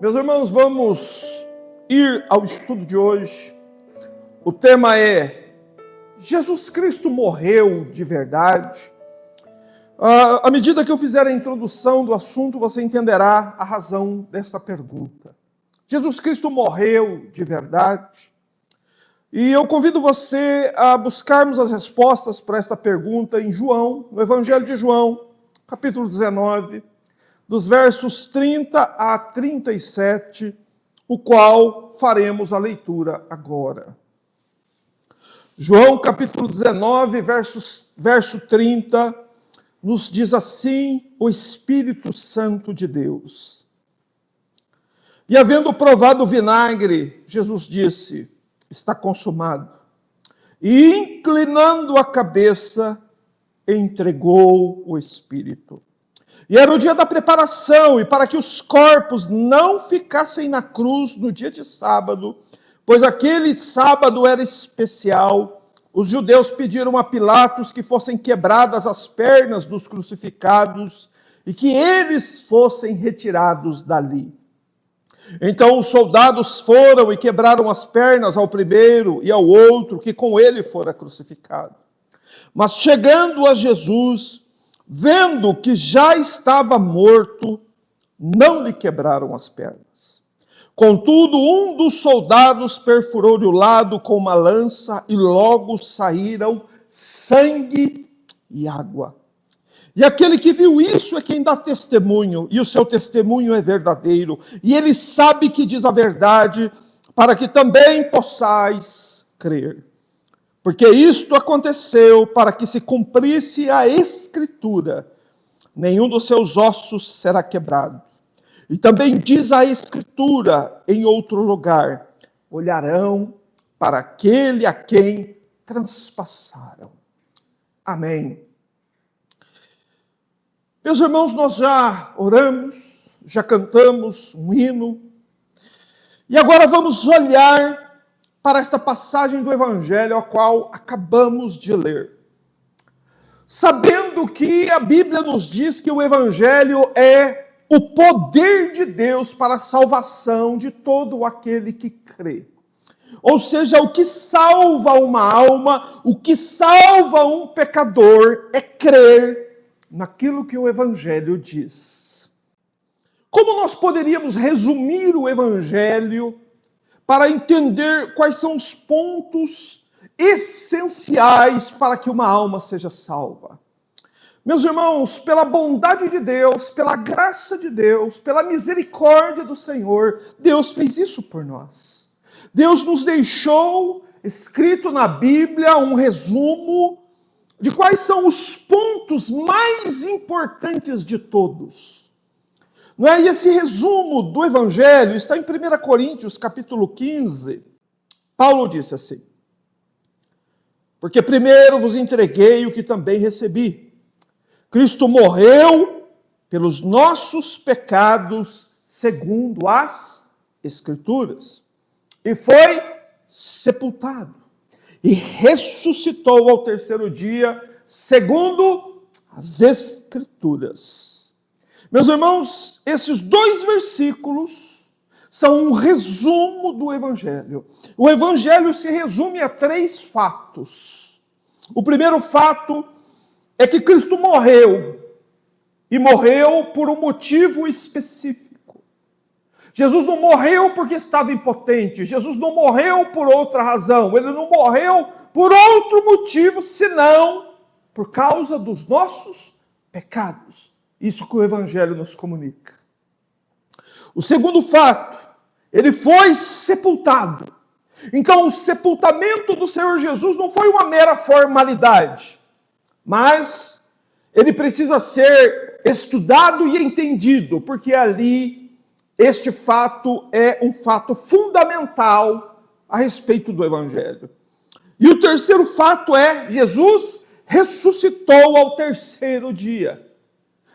Meus irmãos, vamos ir ao estudo de hoje. O tema é: Jesus Cristo morreu de verdade? À medida que eu fizer a introdução do assunto, você entenderá a razão desta pergunta. Jesus Cristo morreu de verdade? E eu convido você a buscarmos as respostas para esta pergunta em João, no Evangelho de João, capítulo 19, dos versos 30 a 37, o qual faremos a leitura agora. João, capítulo 19, verso 30, nos diz assim o Espírito Santo de Deus. E havendo provado o vinagre, Jesus disse: está consumado. E inclinando a cabeça, entregou o Espírito. E era o dia da preparação, e para que os corpos não ficassem na cruz no dia de sábado, pois aquele sábado era especial, os judeus pediram a Pilatos que fossem quebradas as pernas dos crucificados e que eles fossem retirados dali. Então os soldados foram e quebraram as pernas ao primeiro e ao outro que com ele fora crucificado. Mas chegando a Jesus, vendo que já estava morto, não lhe quebraram as pernas. Contudo, um dos soldados perfurou-lhe o lado com uma lança e logo saíram sangue e água. E aquele que viu isso é quem dá testemunho, e o seu testemunho é verdadeiro. E ele sabe que diz a verdade, para que também possais crer. Porque isto aconteceu para que se cumprisse a Escritura: nenhum dos seus ossos será quebrado. E também diz a Escritura em outro lugar: olharão para aquele a quem transpassaram. Amém. Meus irmãos, nós já oramos, já cantamos um hino, e agora vamos olhar para esta passagem do Evangelho, a qual acabamos de ler. Sabendo que a Bíblia nos diz que o Evangelho é o poder de Deus para a salvação de todo aquele que crê. Ou seja, o que salva uma alma, o que salva um pecador é crer naquilo que o Evangelho diz. Como nós poderíamos resumir o Evangelho para entender quais são os pontos essenciais para que uma alma seja salva? Meus irmãos, pela bondade de Deus, pela graça de Deus, pela misericórdia do Senhor, Deus fez isso por nós. Deus nos deixou escrito na Bíblia um resumo de quais são os pontos mais importantes de todos. Não é? E esse resumo do Evangelho está em 1 Coríntios, capítulo 15. Paulo disse assim: porque primeiro vos entreguei o que também recebi. Cristo morreu pelos nossos pecados, segundo as Escrituras, e foi sepultado, e ressuscitou ao terceiro dia, segundo as Escrituras. Meus irmãos, esses dois versículos são um resumo do Evangelho. O Evangelho se resume a 3 fatos. O primeiro fato é que Cristo morreu, e morreu por um motivo específico. Jesus não morreu porque estava impotente, Jesus não morreu por outra razão, ele não morreu por outro motivo, senão por causa dos nossos pecados. Isso que o Evangelho nos comunica. O segundo fato, ele foi sepultado. Então, o sepultamento do Senhor Jesus não foi uma mera formalidade, mas ele precisa ser estudado e entendido, porque ali este fato é um fato fundamental a respeito do Evangelho. E o terceiro fato é: Jesus ressuscitou ao terceiro dia.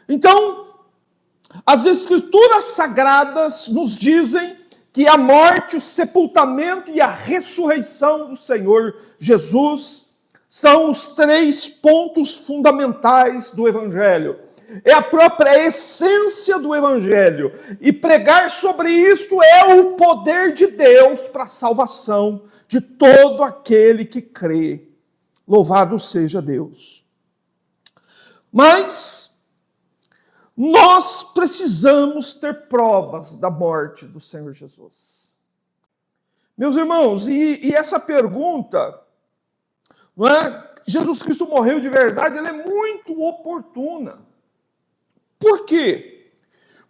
Então, as Escrituras Sagradas nos dizem que a morte, o sepultamento e a ressurreição do Senhor Jesus são os 3 pontos fundamentais do Evangelho. é a própria essência do Evangelho. E pregar sobre isto é o poder de Deus para a salvação de todo aquele que crê. Louvado seja Deus. Mas nós precisamos ter provas da morte do Senhor Jesus. Meus irmãos, e essa pergunta, não é? Jesus Cristo morreu de verdade, ela é muito oportuna. Por quê?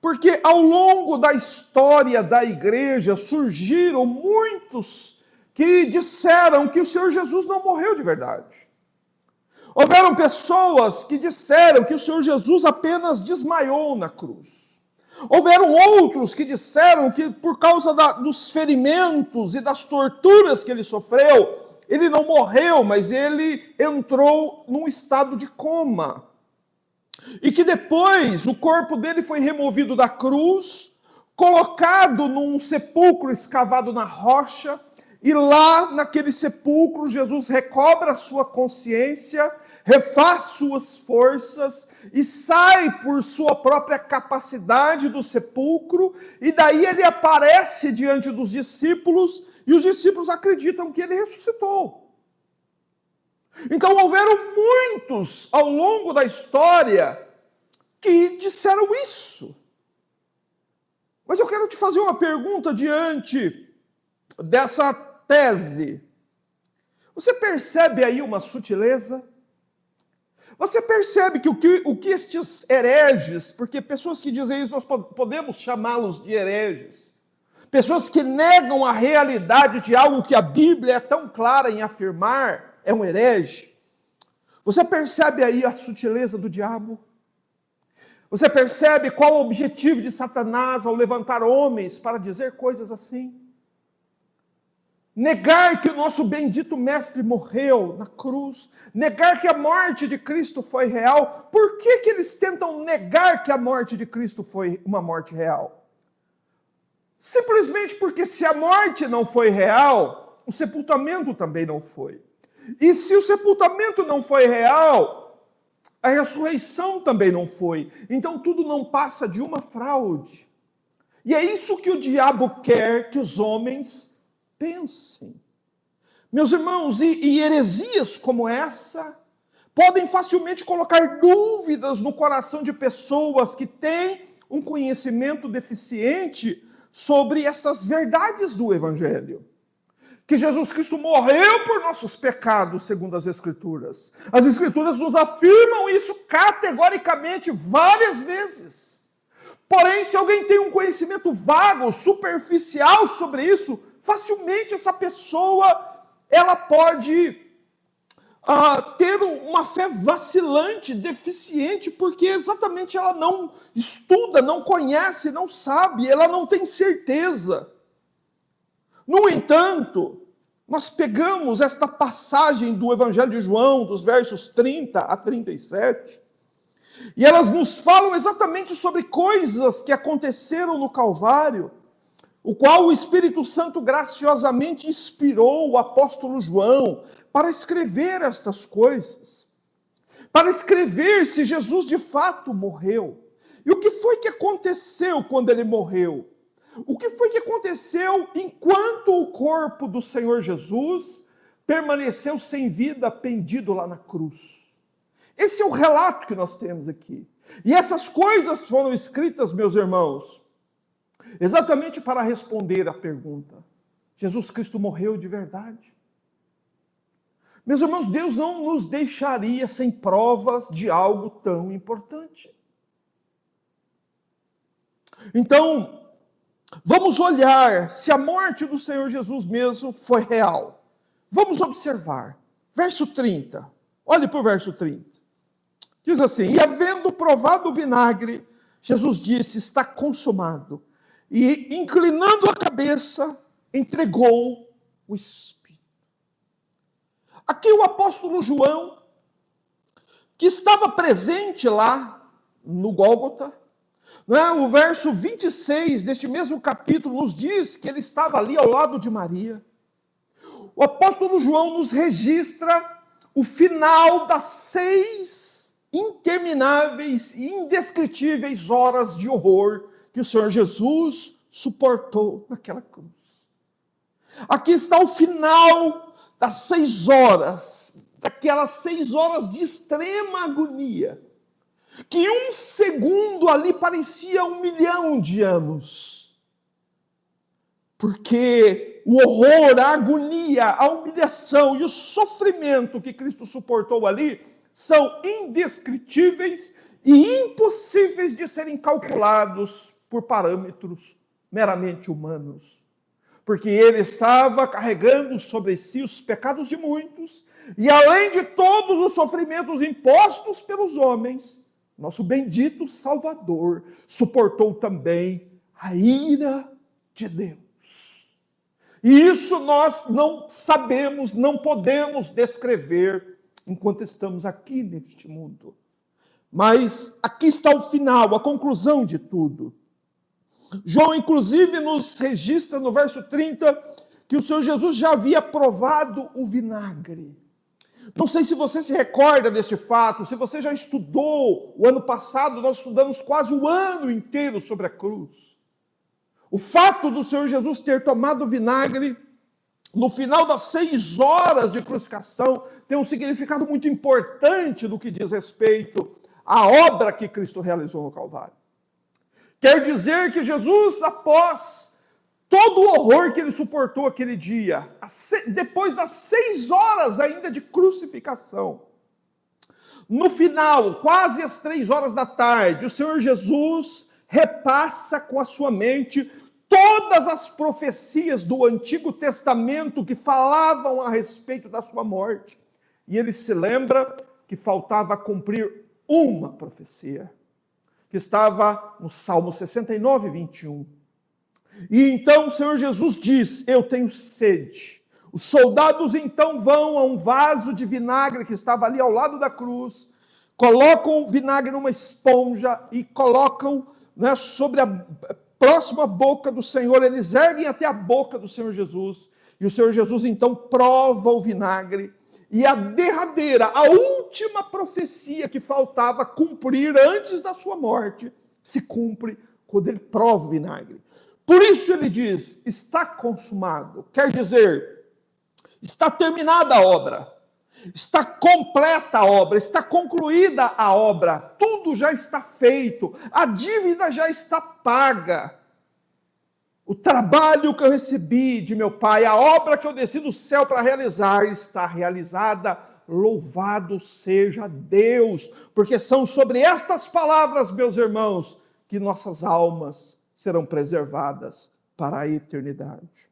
Porque ao longo da história da igreja surgiram muitos que disseram que o Senhor Jesus não morreu de verdade. Houveram pessoas que disseram que o Senhor Jesus apenas desmaiou na cruz. Houveram outros que disseram que por causa dos ferimentos e das torturas que ele sofreu, ele não morreu, mas ele entrou num estado de coma. E que depois o corpo dele foi removido da cruz, colocado num sepulcro escavado na rocha, e lá naquele sepulcro Jesus recobra a sua consciência, refaz suas forças e sai por sua própria capacidade do sepulcro, e daí ele aparece diante dos discípulos, e os discípulos acreditam que ele ressuscitou. Então houveram muitos ao longo da história que disseram isso. Mas eu quero te fazer uma pergunta diante dessa tese. Você percebe aí uma sutileza? Você percebe que o que estes hereges, porque pessoas que dizem isso, nós podemos chamá-los de hereges, pessoas que negam a realidade de algo que a Bíblia é tão clara em afirmar, é um herege. Você percebe aí a sutileza do diabo? Você percebe qual o objetivo de Satanás ao levantar homens para dizer coisas assim? Negar que o nosso bendito mestre morreu na cruz, negar que a morte de Cristo foi real. Por que eles tentam negar que a morte de Cristo foi uma morte real? Simplesmente porque se a morte não foi real, o sepultamento também não foi. E se o sepultamento não foi real, a ressurreição também não foi. Então tudo não passa de uma fraude. E é isso que o diabo quer que os homens pensem. Meus irmãos, e heresias como essa podem facilmente colocar dúvidas no coração de pessoas que têm um conhecimento deficiente sobre estas verdades do Evangelho. Que Jesus Cristo morreu por nossos pecados, segundo as Escrituras. As Escrituras nos afirmam isso categoricamente várias vezes. Porém, se alguém tem um conhecimento vago, superficial sobre isso, facilmente essa pessoa ela pode ter uma fé vacilante, deficiente, porque exatamente ela não estuda, não conhece, não sabe, ela não tem certeza. No entanto, nós pegamos esta passagem do Evangelho de João, dos versos 30 a 37, e elas nos falam exatamente sobre coisas que aconteceram no Calvário, o qual o Espírito Santo graciosamente inspirou o apóstolo João para escrever estas coisas, para escrever se Jesus de fato morreu. E o que foi que aconteceu quando ele morreu? O que foi que aconteceu enquanto o corpo do Senhor Jesus permaneceu sem vida, pendido lá na cruz? Esse é o relato que nós temos aqui. E essas coisas foram escritas, meus irmãos, exatamente para responder à pergunta: Jesus Cristo morreu de verdade? Meus irmãos, Deus não nos deixaria sem provas de algo tão importante. Então, vamos olhar se a morte do Senhor Jesus mesmo foi real. Vamos observar. Verso 30. Olhe para o verso 30. Diz assim: e havendo provado o vinagre, Jesus disse: está consumado. E inclinando a cabeça, entregou o Espírito. Aqui o apóstolo João, que estava presente lá no Gólgota, o verso 26 deste mesmo capítulo nos diz que ele estava ali ao lado de Maria. O apóstolo João nos registra o final das 6 intermináveis e indescritíveis horas de horror que o Senhor Jesus suportou naquela cruz. Aqui está o final das 6 horas, daquelas 6 horas de extrema agonia, que um segundo ali parecia 1 milhão de anos. Porque o horror, a agonia, a humilhação e o sofrimento que Cristo suportou ali são indescritíveis e impossíveis de serem calculados por parâmetros meramente humanos. Porque ele estava carregando sobre si os pecados de muitos, e além de todos os sofrimentos impostos pelos homens, nosso bendito Salvador suportou também a ira de Deus. E isso nós não sabemos, não podemos descrever enquanto estamos aqui neste mundo. Mas aqui está o final, a conclusão de tudo. João, inclusive, nos registra no verso 30 que o Senhor Jesus já havia provado o vinagre. Não sei se você se recorda deste fato, se você já estudou, o ano passado nós estudamos quase o ano inteiro sobre a cruz. O fato do Senhor Jesus ter tomado vinagre no final das 6 horas de crucificação tem um significado muito importante no que diz respeito à obra que Cristo realizou no Calvário. Quer dizer que Jesus, após todo o horror que ele suportou aquele dia, depois das 6 horas ainda de crucificação, no final, quase às 3 horas da tarde, o Senhor Jesus repassa com a sua mente todas as profecias do Antigo Testamento que falavam a respeito da sua morte. E ele se lembra que faltava cumprir uma profecia, que estava no Salmo 69, 21. E então o Senhor Jesus diz: eu tenho sede. Os soldados então vão a um vaso de vinagre que estava ali ao lado da cruz, colocam o vinagre numa esponja e colocam, né, sobre a próxima boca do Senhor, eles erguem até a boca do Senhor Jesus, e o Senhor Jesus então prova o vinagre, e a derradeira, a última profecia que faltava cumprir antes da sua morte, se cumpre quando ele prova o vinagre. Por isso ele diz: está consumado, quer dizer, está terminada a obra, está completa a obra, está concluída a obra, tudo já está feito, a dívida já está paga. O trabalho que eu recebi de meu Pai, a obra que eu desci do céu para realizar, está realizada. Louvado seja Deus, porque são sobre estas palavras, meus irmãos, que nossas almas serão preservadas para a eternidade.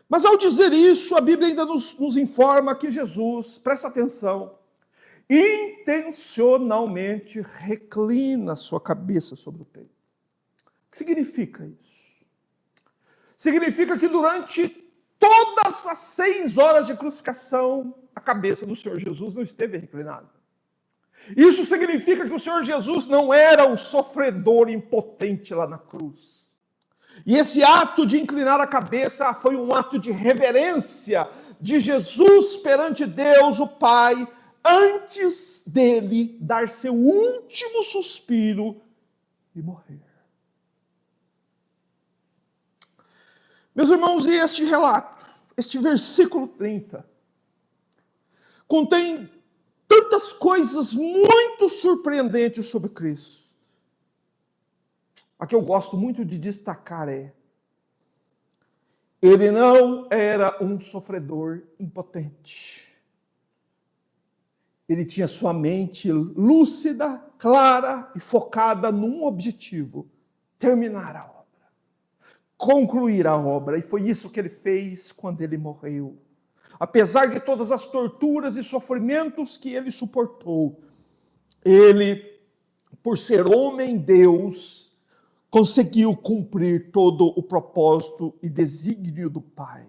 Mas ao dizer isso, a Bíblia ainda nos informa que Jesus, presta atenção, intencionalmente reclina sua cabeça sobre o peito. O que significa isso? Significa que durante todas as 6 horas de crucificação, a cabeça do Senhor Jesus não esteve reclinada. Isso significa que o Senhor Jesus não era um sofredor impotente lá na cruz. E esse ato de inclinar a cabeça foi um ato de reverência de Jesus perante Deus, o Pai, antes dele dar seu último suspiro e morrer. Meus irmãos, e este relato, este versículo 30, contém tantas coisas muito surpreendentes sobre Cristo. A que eu gosto muito de destacar é: ele não era um sofredor impotente. Ele tinha sua mente lúcida, clara e focada num objetivo: terminar a obra, concluir a obra. E foi isso que ele fez quando ele morreu. Apesar de todas as torturas e sofrimentos que ele suportou, ele, por ser homem Deus, conseguiu cumprir todo o propósito e desígnio do Pai.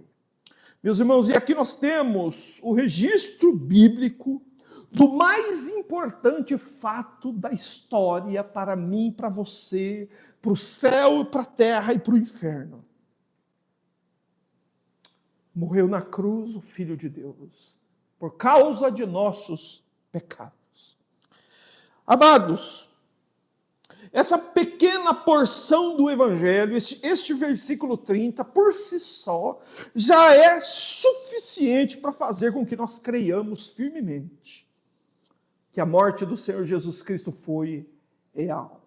Meus irmãos, e aqui nós temos o registro bíblico do mais importante fato da história para mim, para você, para o céu, para a terra e para o inferno. Morreu na cruz o Filho de Deus, por causa de nossos pecados. Amados, essa pequena porção do Evangelho, este versículo 30, por si só, já é suficiente para fazer com que nós creiamos firmemente que a morte do Senhor Jesus Cristo foi real.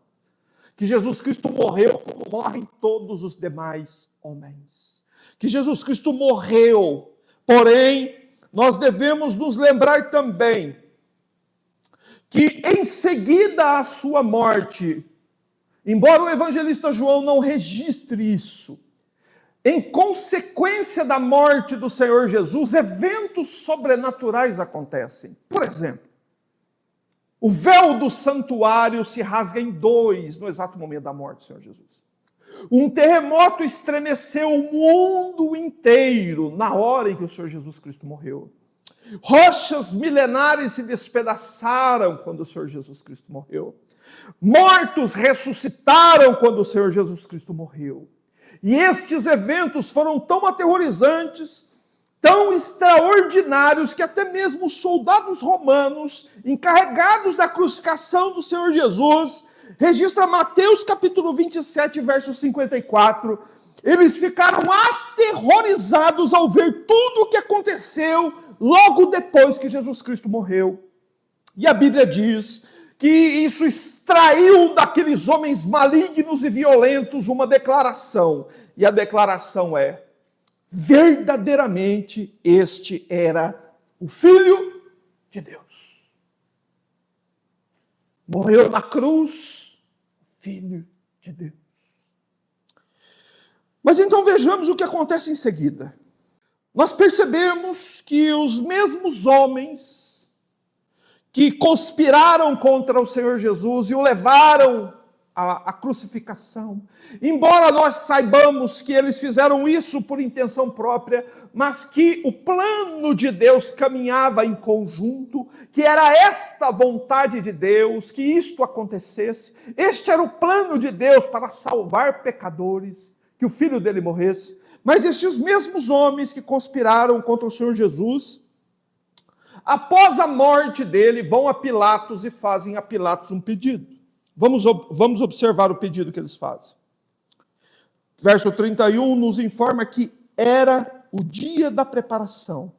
Que Jesus Cristo morreu como morrem todos os demais homens. Que Jesus Cristo morreu, porém, nós devemos nos lembrar também que em seguida à sua morte, embora o evangelista João não registre isso, em consequência da morte do Senhor Jesus, eventos sobrenaturais acontecem. Por exemplo, o véu do santuário se rasga em dois no exato momento da morte do Senhor Jesus. Um terremoto estremeceu o mundo inteiro na hora em que o Senhor Jesus Cristo morreu. Rochas milenares se despedaçaram quando o Senhor Jesus Cristo morreu. Mortos ressuscitaram quando o Senhor Jesus Cristo morreu. E estes eventos foram tão aterrorizantes, tão extraordinários, que até mesmo os soldados romanos, encarregados da crucificação do Senhor Jesus, registra Mateus capítulo 27, verso 54, eles ficaram aterrorizados ao ver tudo o que aconteceu logo depois que Jesus Cristo morreu. E a Bíblia diz que isso extraiu daqueles homens malignos e violentos uma declaração. E a declaração é: verdadeiramente este era o Filho de Deus. Morreu na cruz, Filho de Deus. Mas então vejamos o que acontece em seguida. Nós percebemos que os mesmos homens que conspiraram contra o Senhor Jesus e o levaram à crucificação, embora nós saibamos que eles fizeram isso por intenção própria, mas que o plano de Deus caminhava em conjunto, que era esta vontade de Deus, que isto acontecesse. Este era o plano de Deus para salvar pecadores, que o filho dele morresse. Mas estes mesmos homens que conspiraram contra o Senhor Jesus, após a morte dele, vão a Pilatos e fazem a Pilatos um pedido. Vamos observar o pedido que eles fazem. Verso 31 nos informa que era o dia da preparação.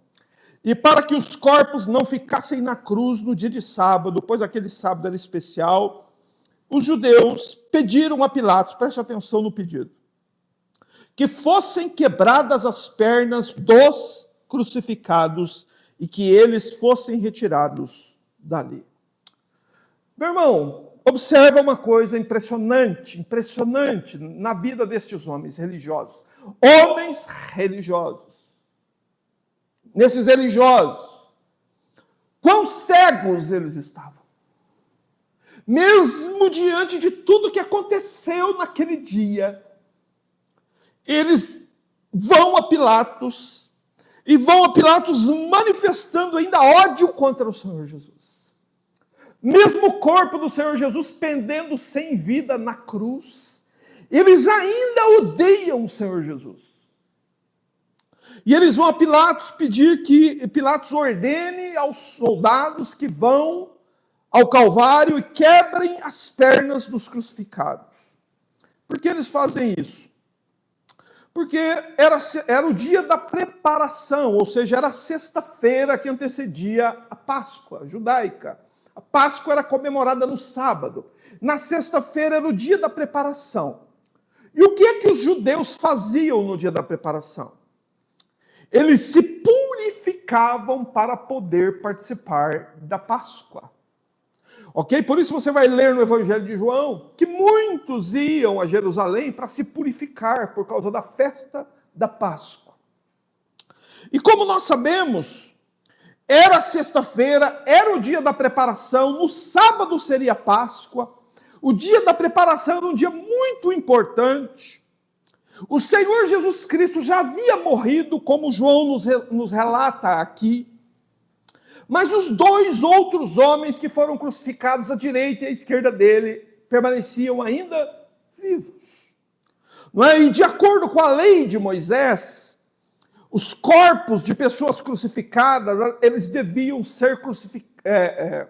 E para que os corpos não ficassem na cruz no dia de sábado, pois aquele sábado era especial, os judeus pediram a Pilatos, preste atenção no pedido, que fossem quebradas as pernas dos crucificados e que eles fossem retirados dali. Meu irmão, observa uma coisa impressionante na vida destes homens religiosos. Homens religiosos. Nesses religiosos, quão cegos eles estavam. Mesmo diante de tudo que aconteceu naquele dia, eles vão a Pilatos, e vão a Pilatos manifestando ainda ódio contra o Senhor Jesus. Mesmo o corpo do Senhor Jesus pendendo sem vida na cruz, eles ainda odeiam o Senhor Jesus. E eles vão a Pilatos pedir que Pilatos ordene aos soldados que vão ao Calvário e quebrem as pernas dos crucificados. Por que eles fazem isso? Porque era o dia da preparação, ou seja, era a sexta-feira que antecedia a Páscoa judaica. A Páscoa era comemorada no sábado. Na sexta-feira era o dia da preparação. E o que é que os judeus faziam no dia da preparação? Eles se purificavam para poder participar da Páscoa. Ok? Por isso você vai ler no Evangelho de João que muitos iam a Jerusalém para se purificar por causa da festa da Páscoa. E como nós sabemos, era sexta-feira, era o dia da preparação, no sábado seria a Páscoa, o dia da preparação era um dia muito importante. O Senhor Jesus Cristo já havia morrido, como João nos relata aqui, mas os dois outros homens que foram crucificados à direita e à esquerda dele permaneciam ainda vivos. Não é? E de acordo com a lei de Moisés, os corpos de pessoas crucificadas, eles deviam ser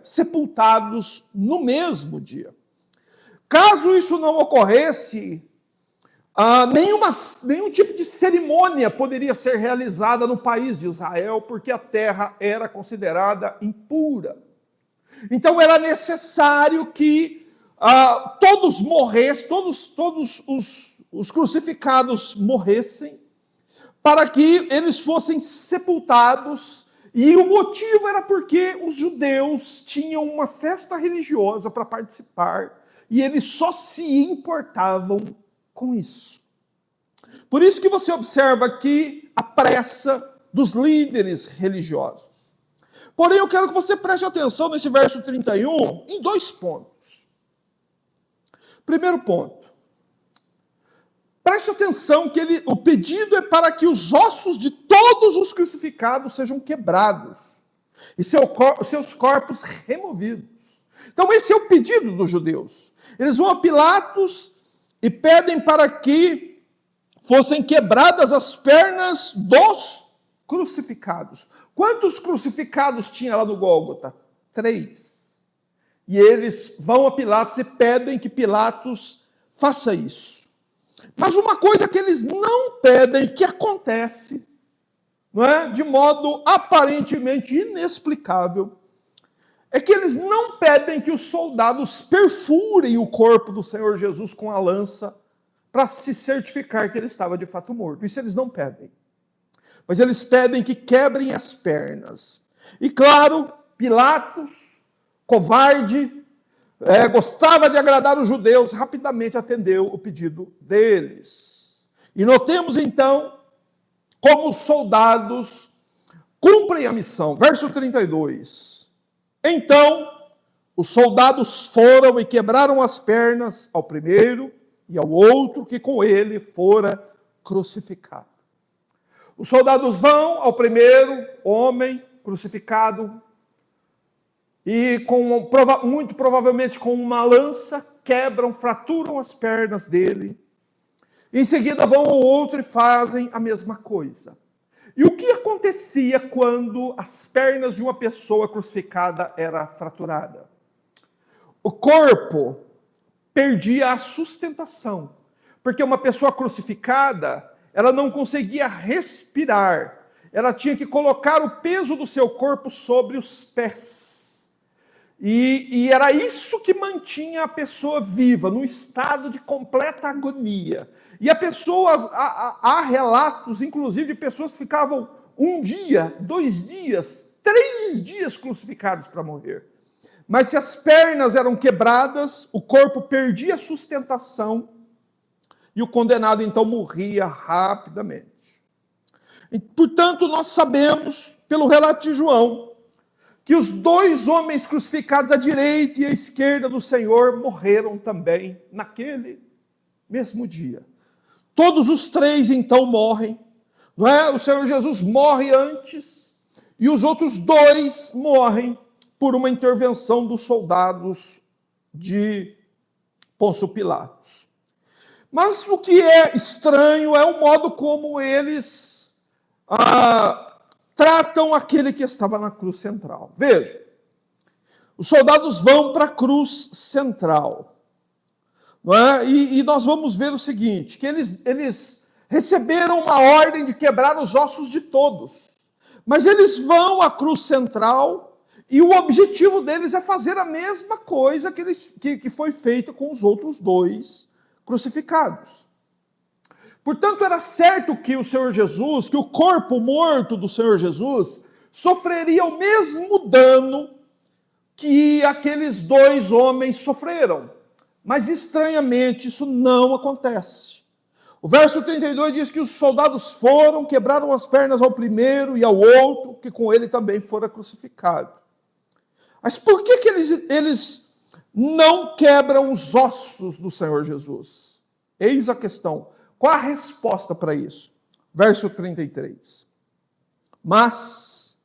sepultados no mesmo dia. Caso isso não ocorresse, nenhum tipo de cerimônia poderia ser realizada no país de Israel, porque a terra era considerada impura. Então era necessário que todos morressem, todos os crucificados morressem, para que eles fossem sepultados. E o motivo era porque os judeus tinham uma festa religiosa para participar, e eles só se importavam com isso. Por isso que você observa aqui a pressa dos líderes religiosos. Porém, eu quero que você preste atenção nesse verso 31 em 2 pontos. Primeiro ponto. Preste atenção que o pedido é para que os ossos de todos os crucificados sejam quebrados e seus corpos removidos. Então, esse é o pedido dos judeus. Eles vão a Pilatos e pedem para que fossem quebradas as pernas dos crucificados. Quantos crucificados tinha lá no Gólgota? 3. E eles vão a Pilatos e pedem que Pilatos faça isso. Mas uma coisa que eles não pedem, que acontece, não é? De modo aparentemente inexplicável, é que eles não pedem que os soldados perfurem o corpo do Senhor Jesus com a lança para se certificar que ele estava de fato morto. Isso eles não pedem. Mas eles pedem que quebrem as pernas. E claro, Pilatos, covarde, gostava de agradar os judeus, rapidamente atendeu o pedido deles. E notemos então como os soldados cumprem a missão. Verso 32. Então, os soldados foram e quebraram as pernas ao primeiro e ao outro que com ele fora crucificado. Os soldados vão ao primeiro homem crucificado e muito provavelmente com uma lança quebram, fraturam as pernas dele. Em seguida vão ao outro e fazem a mesma coisa. E o que acontecia quando as pernas de uma pessoa crucificada era fraturada? O corpo perdia a sustentação, porque uma pessoa crucificada, ela não conseguia respirar, ela tinha que colocar o peso do seu corpo sobre os pés. E era isso que mantinha a pessoa viva, num estado de completa agonia. E há relatos, inclusive, de pessoas que ficavam 1 dia, 2 dias, 3 dias crucificados para morrer. Mas se as pernas eram quebradas, o corpo perdia a sustentação e o condenado então morria rapidamente. E, portanto, nós sabemos, pelo relato de João, que os 2 homens crucificados à direita e à esquerda do Senhor morreram também naquele mesmo dia. Todos os 3 então morrem, não é? O Senhor Jesus morre antes e os outros 2 morrem por uma intervenção dos soldados de Pôncio Pilatos. Mas o que é estranho é o modo como eles tratam aquele que estava na cruz central. Veja, os soldados vão para a cruz central, não é? E nós vamos ver o seguinte, que eles receberam uma ordem de quebrar os ossos de todos, mas eles vão à cruz central e o objetivo deles é fazer a mesma coisa que foi feita com os outros 2 crucificados. Portanto, era certo que o Senhor Jesus, que o corpo morto do Senhor Jesus, sofreria o mesmo dano que aqueles 2 homens sofreram. Mas, estranhamente, isso não acontece. O verso 32 diz que os soldados foram, quebraram as pernas ao primeiro e ao outro, que com ele também fora crucificado. Mas por que eles não quebram os ossos do Senhor Jesus? Eis a questão. Qual a resposta para isso? Verso 33. Mas,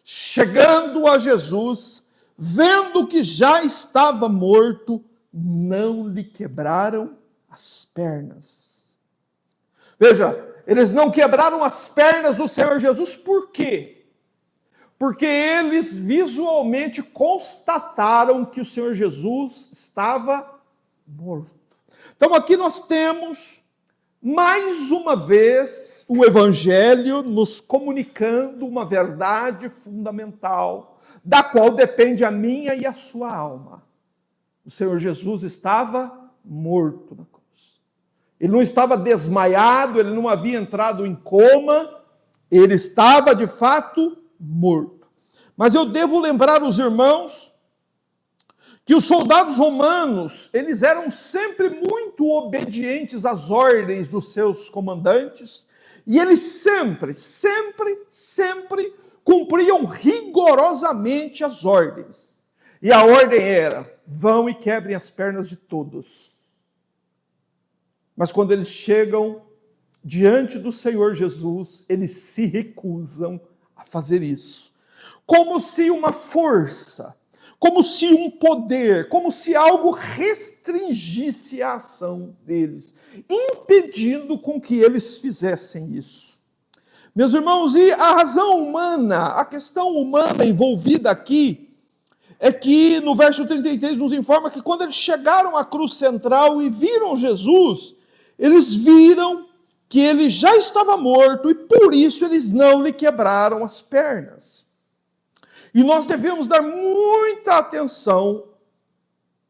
chegando a Jesus, vendo que já estava morto, não lhe quebraram as pernas. Veja, eles não quebraram as pernas do Senhor Jesus, por quê? porque eles visualmente constataram que o Senhor Jesus estava morto. Então aqui nós temos, mais uma vez, o Evangelho nos comunicando uma verdade fundamental, da qual depende a minha e a sua alma. O Senhor Jesus estava morto na cruz. Ele não estava desmaiado, ele não havia entrado em coma, ele estava de fato morto. Mas eu devo lembrar os irmãos que os soldados romanos, eles eram sempre muito obedientes às ordens dos seus comandantes, e eles sempre cumpriam rigorosamente as ordens. E a ordem era: vão e quebrem as pernas de todos. Mas quando eles chegam diante do Senhor Jesus, eles se recusam a fazer isso. Como se uma força, como se um poder, como se algo restringisse a ação deles, impedindo com que eles fizessem isso. Meus irmãos, e a razão humana, a questão humana envolvida aqui, é que no verso 33 nos informa que quando eles chegaram à cruz central e viram Jesus, eles viram que ele já estava morto e por isso eles não lhe quebraram as pernas. E nós devemos dar muita atenção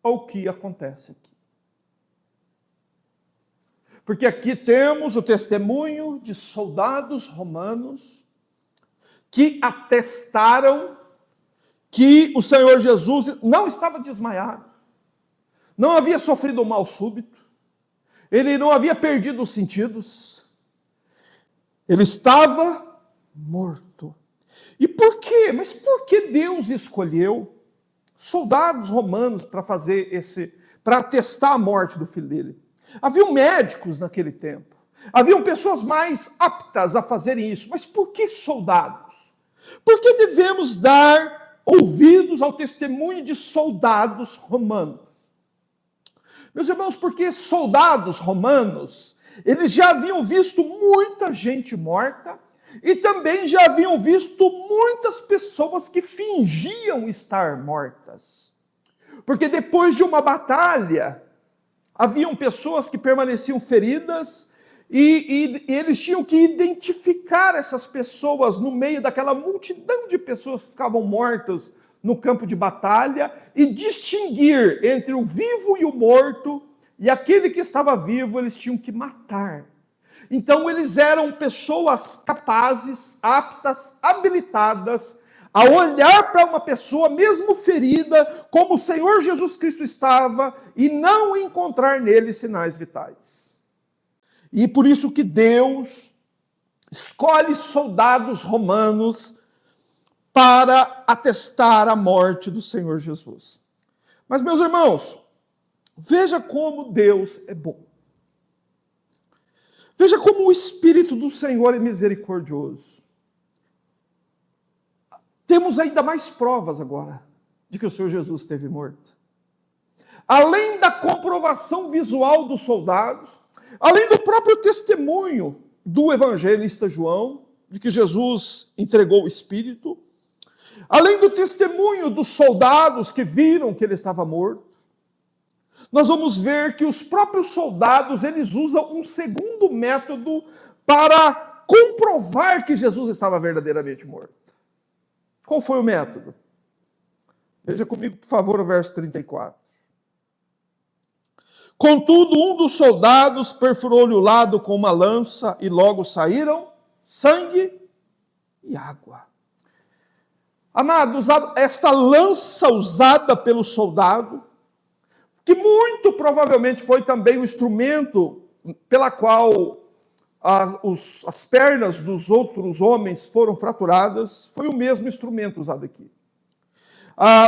ao que acontece aqui. Porque aqui temos o testemunho de soldados romanos que atestaram que o Senhor Jesus não estava desmaiado, não havia sofrido um mal súbito, ele não havia perdido os sentidos, ele estava morto. E por quê? Mas por que Deus escolheu soldados romanos para atestar a morte do filho dele? Haviam médicos naquele tempo, haviam pessoas mais aptas a fazerem isso, mas por que soldados? Por que devemos dar ouvidos ao testemunho de soldados romanos? Meus irmãos, porque soldados romanos, eles já haviam visto muita gente morta e também já haviam visto muitas pessoas que fingiam estar mortas. Porque depois de uma batalha, haviam pessoas que permaneciam feridas e eles tinham que identificar essas pessoas no meio daquela multidão de pessoas que ficavam mortas no campo de batalha e distinguir entre o vivo e o morto, e aquele que estava vivo eles tinham que matar. Então eles eram pessoas capazes, aptas, habilitadas a olhar para uma pessoa mesmo ferida, como o Senhor Jesus Cristo estava, e não encontrar nele sinais vitais. E por isso que Deus escolhe soldados romanos para atestar a morte do Senhor Jesus. Mas, meus irmãos, veja como Deus é bom. Veja como o Espírito do Senhor é misericordioso. Temos ainda mais provas agora de que o Senhor Jesus esteve morto. Além da comprovação visual dos soldados, além do próprio testemunho do evangelista João, de que Jesus entregou o Espírito, além do testemunho dos soldados que viram que ele estava morto, nós vamos ver que os próprios soldados, eles usam um segundo método para comprovar que Jesus estava verdadeiramente morto. Qual foi o método? Veja comigo, por favor, o verso 34. Contudo, um dos soldados perfurou-lhe o lado com uma lança e logo saíram sangue e água. Amados, esta lança usada pelo soldado, que muito provavelmente foi também o instrumento pela qual as pernas dos outros homens foram fraturadas, foi o mesmo instrumento usado aqui.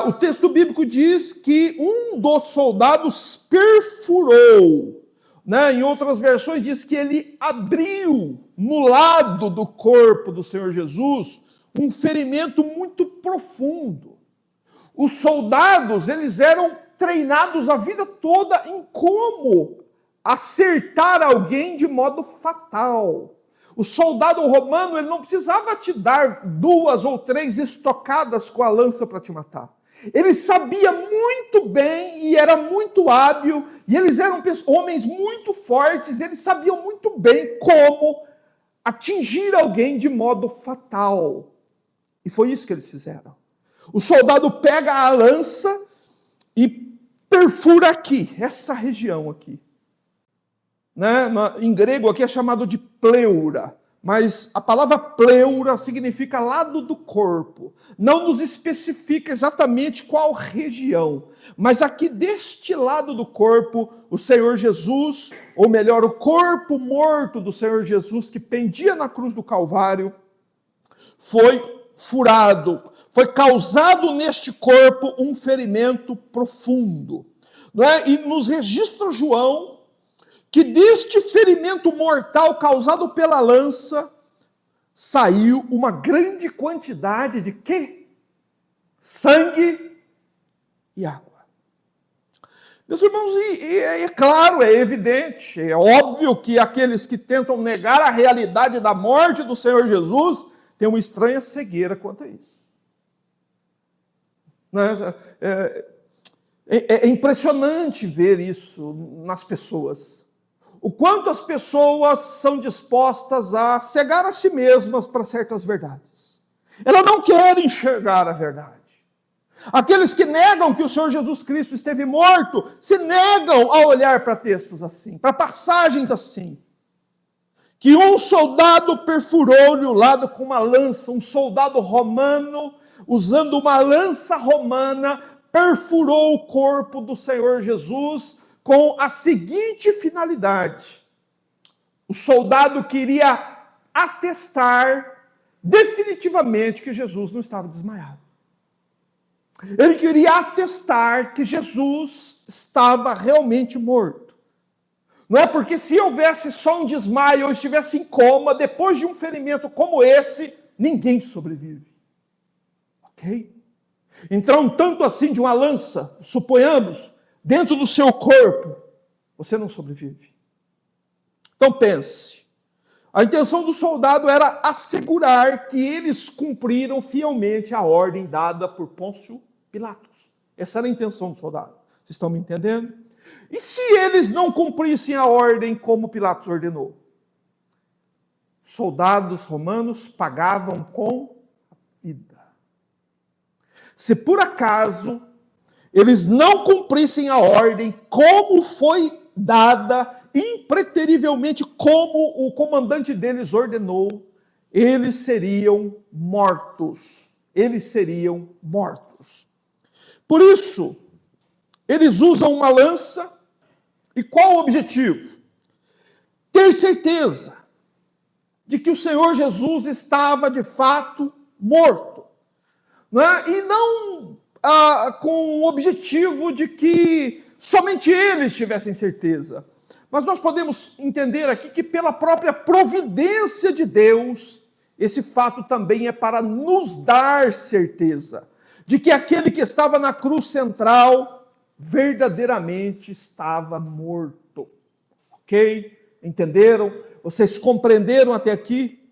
O texto bíblico diz que um dos soldados perfurou, né? Em outras versões diz que ele abriu no lado do corpo do Senhor Jesus um ferimento muito profundo. Os soldados, eles eram treinados a vida toda em como acertar alguém de modo fatal. O soldado romano, ele não precisava te dar 2 ou 3 estocadas com a lança para te matar. Ele sabia muito bem e era muito hábil, e eles eram homens muito fortes, eles sabiam muito bem como atingir alguém de modo fatal. E foi isso que eles fizeram. O soldado pega a lança e perfura aqui, essa região aqui. Né? Em grego aqui é chamado de pleura, mas a palavra pleura significa lado do corpo. Não nos especifica exatamente qual região, mas aqui deste lado do corpo, o Senhor Jesus, ou melhor, o corpo morto do Senhor Jesus, que pendia na cruz do Calvário, foi furado, foi causado neste corpo um ferimento profundo. Não é? E nos registra João que deste ferimento mortal causado pela lança, saiu uma grande quantidade de quê? Sangue e água. Meus irmãos, é claro, é evidente, é óbvio que aqueles que tentam negar a realidade da morte do Senhor Jesus têm uma estranha cegueira quanto a isso. É impressionante ver isso nas pessoas. O quanto as pessoas são dispostas a cegar a si mesmas para certas verdades. Elas não querem enxergar a verdade. Aqueles que negam que o Senhor Jesus Cristo esteve morto, se negam a olhar para textos assim, para passagens assim. Que um soldado perfurou-lhe o lado com uma lança, um soldado romano, usando uma lança romana, perfurou o corpo do Senhor Jesus, com a seguinte finalidade: o soldado queria atestar definitivamente que Jesus não estava desmaiado. Ele queria atestar que Jesus estava realmente morto. Não é porque se houvesse só um desmaio ou estivesse em coma, depois de um ferimento como esse, ninguém sobrevive. Ok? Então, tanto assim de uma lança, suponhamos, dentro do seu corpo, você não sobrevive. Então pense, a intenção do soldado era assegurar que eles cumpriram fielmente a ordem dada por Pôncio Pilatos. Essa era a intenção do soldado. Vocês estão me entendendo? E se eles não cumprissem a ordem como Pilatos ordenou? Soldados romanos pagavam com a vida. Se por acaso eles não cumprissem a ordem como foi dada, impreterivelmente como o comandante deles ordenou, eles seriam mortos. Eles seriam mortos. Por isso, eles usam uma lança, e qual o objetivo? Ter certeza de que o Senhor Jesus estava de fato morto. Não é? E não com o objetivo de que somente eles tivessem certeza. Mas nós podemos entender aqui que pela própria providência de Deus, esse fato também é para nos dar certeza de que aquele que estava na cruz central verdadeiramente estava morto. Ok? Entenderam? Vocês compreenderam até aqui?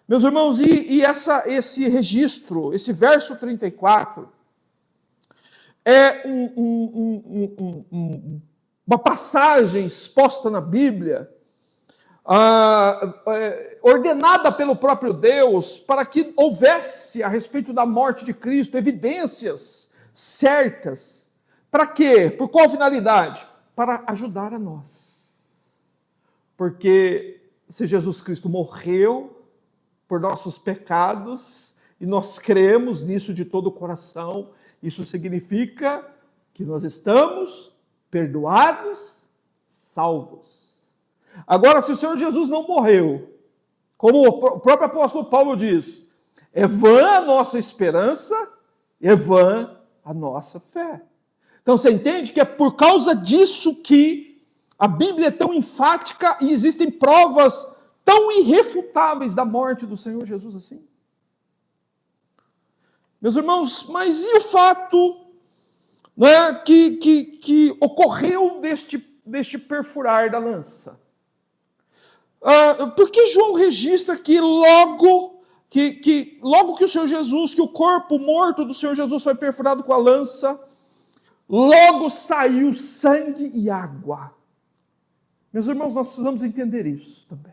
Meus irmãos, esse registro, esse verso 34, é uma passagem exposta na Bíblia, ordenada pelo próprio Deus, para que houvesse a respeito da morte de Cristo evidências certas. Para quê? Por qual finalidade? Para ajudar a nós. Porque se Jesus Cristo morreu por nossos pecados, e nós cremos nisso de todo o coração, isso significa que nós estamos perdoados, salvos. Agora, se o Senhor Jesus não morreu, como o próprio apóstolo Paulo diz, é vã a nossa esperança, é vã a nossa fé. Então você entende que é por causa disso que a Bíblia é tão enfática e existem provas tão irrefutáveis da morte do Senhor Jesus assim? Meus irmãos, mas e o fato, né, que ocorreu deste perfurar da lança? Por que João registra que logo que o Senhor Jesus, que o corpo morto do Senhor Jesus foi perfurado com a lança, logo saiu sangue e água? Meus irmãos, nós precisamos entender isso também.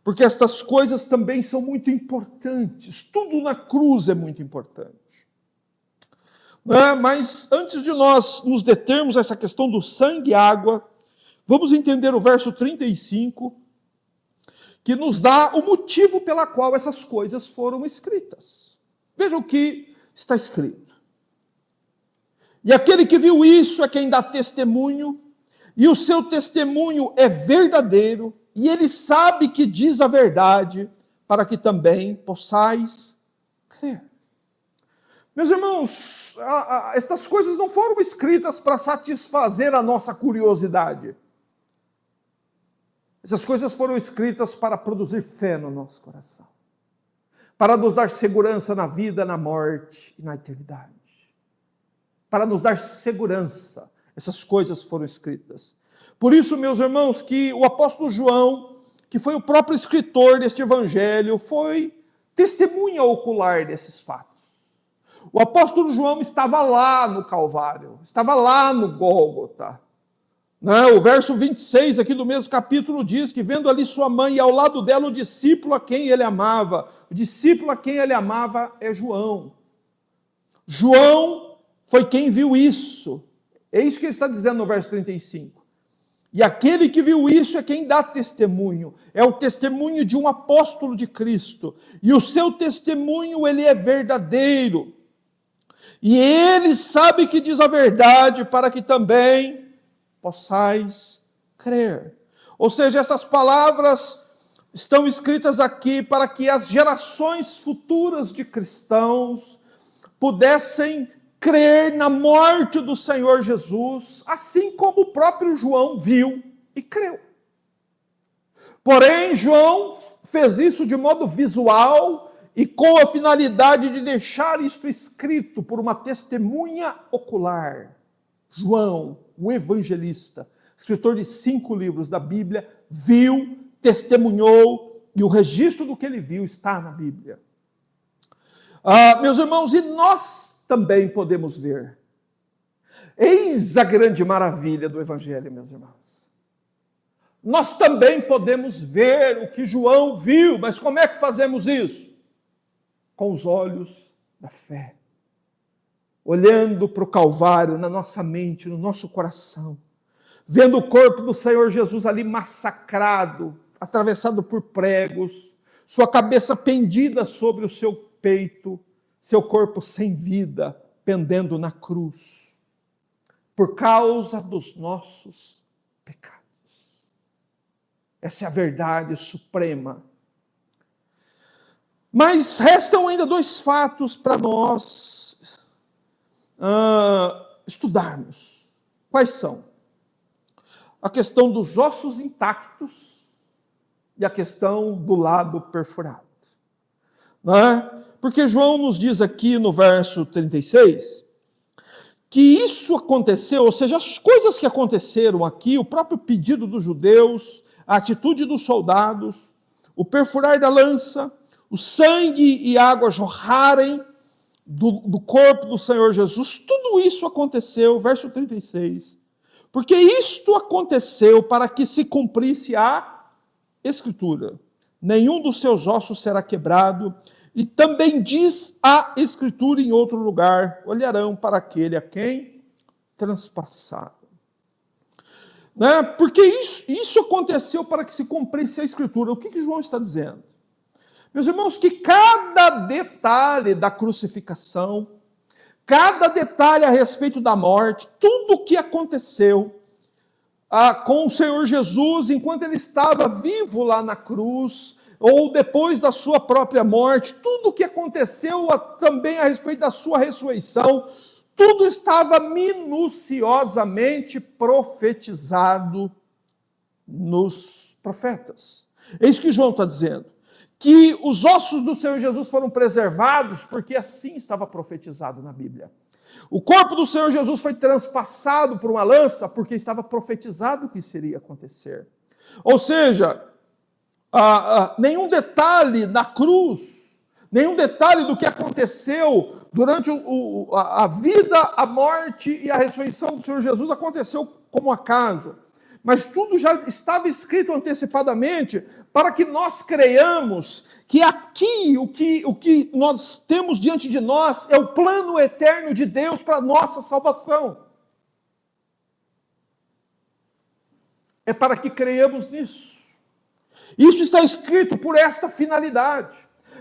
Porque estas coisas também são muito importantes. Tudo na cruz é muito importante. Mas antes de nós nos determos a essa questão do sangue e água, vamos entender o verso 35, que nos dá o motivo pela qual essas coisas foram escritas. Veja o que está escrito. E aquele que viu isso é quem dá testemunho, e o seu testemunho é verdadeiro, e ele sabe que diz a verdade, para que também possais crer. Meus irmãos, estas coisas não foram escritas para satisfazer a nossa curiosidade. Essas coisas foram escritas para produzir fé no nosso coração, para nos dar segurança na vida, na morte e na eternidade. Para nos dar segurança, essas coisas foram escritas. Por isso, meus irmãos, que o apóstolo João, que foi o próprio escritor deste evangelho, foi testemunha ocular desses fatos. O apóstolo João estava lá no Calvário, estava lá no Gólgota. O verso 26 aqui do mesmo capítulo diz que vendo ali sua mãe e ao lado dela o discípulo a quem ele amava. O discípulo a quem ele amava é João. João foi quem viu isso. É isso que ele está dizendo no verso 35. E aquele que viu isso é quem dá testemunho. É o testemunho de um apóstolo de Cristo. E o seu testemunho, ele é verdadeiro. E ele sabe que diz a verdade para que também possais crer. Ou seja, essas palavras estão escritas aqui para que as gerações futuras de cristãos pudessem crer na morte do Senhor Jesus, assim como o próprio João viu e creu. Porém, João fez isso de modo visual e com a finalidade de deixar isto escrito por uma testemunha ocular. João, o evangelista, escritor de 5 livros da Bíblia, viu, testemunhou, e o registro do que ele viu está na Bíblia. Meus irmãos, e nós também podemos ver. Eis a grande maravilha do evangelho, meus irmãos. Nós também podemos ver o que João viu, mas como é que fazemos isso? Com os olhos da fé. Olhando para o Calvário na nossa mente, no nosso coração, vendo o corpo do Senhor Jesus ali massacrado, atravessado por pregos, sua cabeça pendida sobre o seu peito, seu corpo sem vida, pendendo na cruz, por causa dos nossos pecados. Essa é a verdade suprema. Mas restam ainda 2 fatos para nós estudarmos. Quais são? A questão dos ossos intactos e a questão do lado perfurado. Não é? Porque João nos diz aqui no verso 36 que isso aconteceu, ou seja, as coisas que aconteceram aqui, o próprio pedido dos judeus, a atitude dos soldados, o perfurar da lança, o sangue e água jorrarem do corpo do Senhor Jesus, tudo isso aconteceu, verso 36, porque isto aconteceu para que se cumprisse a Escritura. Nenhum dos seus ossos será quebrado, e também diz a Escritura em outro lugar, olharão para aquele a quem transpassaram. Porque isso aconteceu para que se cumprisse a Escritura. O que João está dizendo? Meus irmãos, que cada detalhe da crucificação, cada detalhe a respeito da morte, tudo o que aconteceu com o Senhor Jesus, enquanto ele estava vivo lá na cruz, ou depois da sua própria morte, tudo o que aconteceu também a respeito da sua ressurreição, tudo estava minuciosamente profetizado nos profetas. É isso que João está dizendo. Que os ossos do Senhor Jesus foram preservados, porque assim estava profetizado na Bíblia. O corpo do Senhor Jesus foi transpassado por uma lança, porque estava profetizado que isso iria acontecer. Ou seja, nenhum detalhe da cruz, nenhum detalhe do que aconteceu durante a vida, a morte e a ressurreição do Senhor Jesus aconteceu como acaso. Mas tudo já estava escrito antecipadamente para que nós creiamos que aqui o que nós temos diante de nós é o plano eterno de Deus para a nossa salvação. É para que creiamos nisso. Isso está escrito por esta finalidade,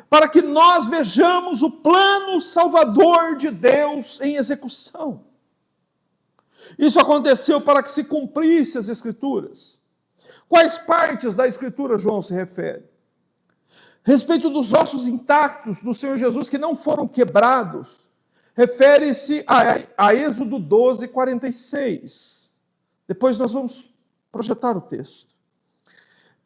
para que nós vejamos o plano salvador de Deus em execução. Isso aconteceu para que se cumprisse as Escrituras. Quais partes da Escritura João se refere? Respeito dos ossos intactos do Senhor Jesus que não foram quebrados, refere-se a Êxodo 12, 46. Depois nós vamos projetar o texto.